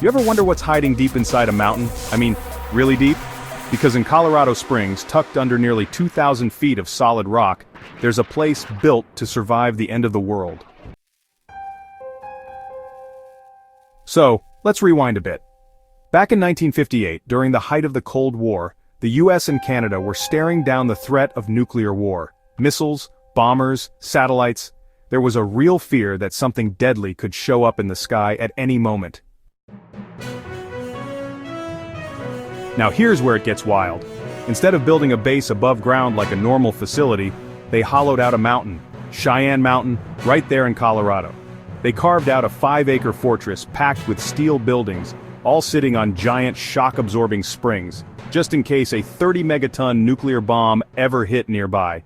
You ever wonder what's hiding deep inside a mountain? I mean, really deep? Because in Colorado Springs, tucked under nearly 2,000 feet of solid rock, there's a place built to survive the end of the world. So, let's rewind a bit. Back in 1958, during the height of the Cold War, the US and Canada were staring down the threat of nuclear war. Missiles, bombers, satellites. There was a real fear that something deadly could show up in the sky at any moment. Now here's where it gets wild. Instead of building a base above ground like a normal facility, they hollowed out a mountain, Cheyenne Mountain, right there in Colorado. They carved out a 5-acre fortress packed with steel buildings, all sitting on giant shock-absorbing springs, just in case a 30-megaton nuclear bomb ever hit nearby.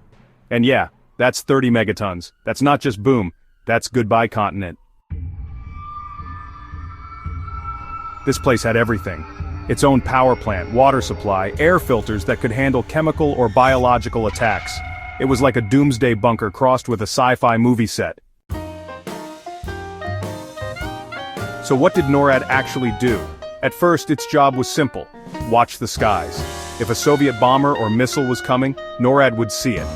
And yeah, that's 30 megatons. That's not just boom, that's goodbye continent. This place had everything. Its own power plant, water supply, air filters that could handle chemical or biological attacks. It was like a doomsday bunker crossed with a sci-fi movie set. So what did Norad actually do? At first, its job was simple: watch the skies. If a Soviet bomber or missile was coming, Norad would see it,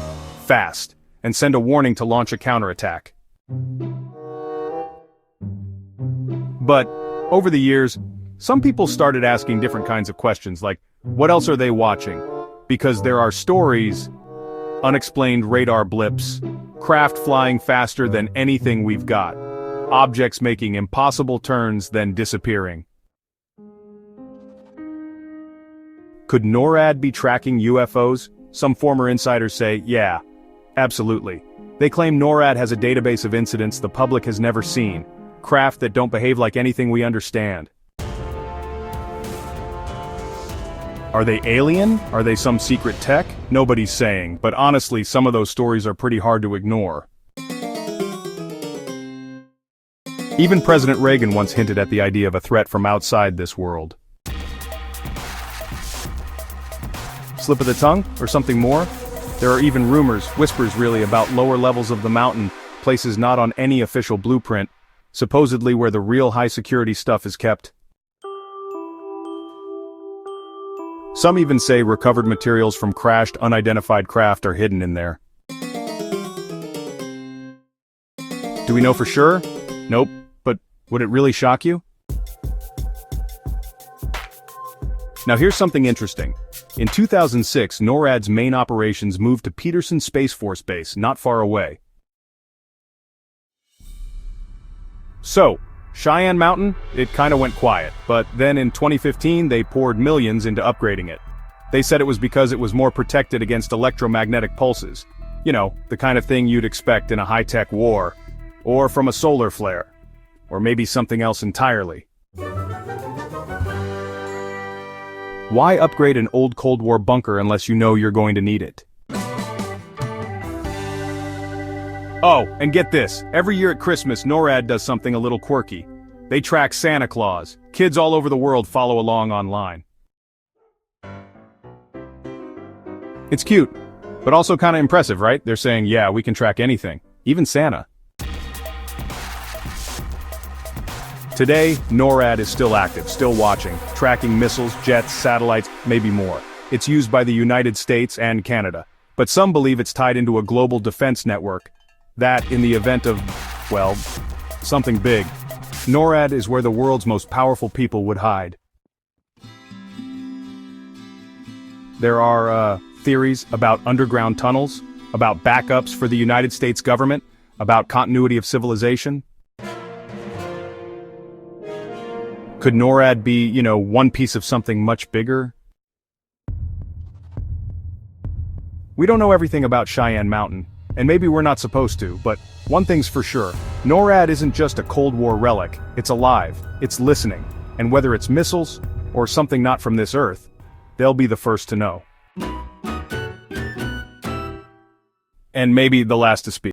fast, and send a warning to launch a counterattack. But, over the years, some people started asking different kinds of questions like, what else are they watching? Because there are stories, unexplained radar blips, craft flying faster than anything we've got, objects making impossible turns then disappearing. Could Norad be tracking UFOs? Some former insiders say, yeah, absolutely. They claim Norad has a database of incidents the public has never seen, craft that don't behave like anything we understand. Are they alien? Are they some secret tech? Nobody's saying, but honestly, some of those stories are pretty hard to ignore. Even President Reagan once hinted at the idea of a threat from outside this world. Slip of the tongue, or something more? There are even rumors, whispers really, about lower levels of the mountain, places not on any official blueprint, supposedly where the real high-security stuff is kept. Some even say recovered materials from crashed, unidentified craft are hidden in there. Do we know for sure? Nope, but would it really shock you? Now here's something interesting. In 2006, NORAD's main operations moved to Peterson Space Force Base, not far away. So, Cheyenne Mountain, it kinda went quiet, but then in 2015 they poured millions into upgrading it. They said it was because it was more protected against electromagnetic pulses. You know, the kind of thing you'd expect in a high-tech war, or from a solar flare, or maybe something else entirely. Why upgrade an old Cold War bunker unless you know you're going to need it? Oh, and get this, every year at Christmas, Norad does something a little quirky. They track Santa Claus. Kids all over the world follow along online. It's cute, but also kinda impressive, right? They're saying, yeah, we can track anything, even Santa. Today, Norad is still active, still watching, tracking missiles, jets, satellites, maybe more. It's used by the United States and Canada, but some believe it's tied into a global defense network. That, in the event of, well, something big. Norad is where the world's most powerful people would hide. There are, theories about underground tunnels, about backups for the United States government, about continuity of civilization. Could Norad be, you know, one piece of something much bigger? We don't know everything about Cheyenne Mountain, and maybe we're not supposed to, but one thing's for sure, Norad isn't just a Cold War relic, it's alive, it's listening, and whether it's missiles, or something not from this Earth, they'll be the first to know. And maybe the last to speak.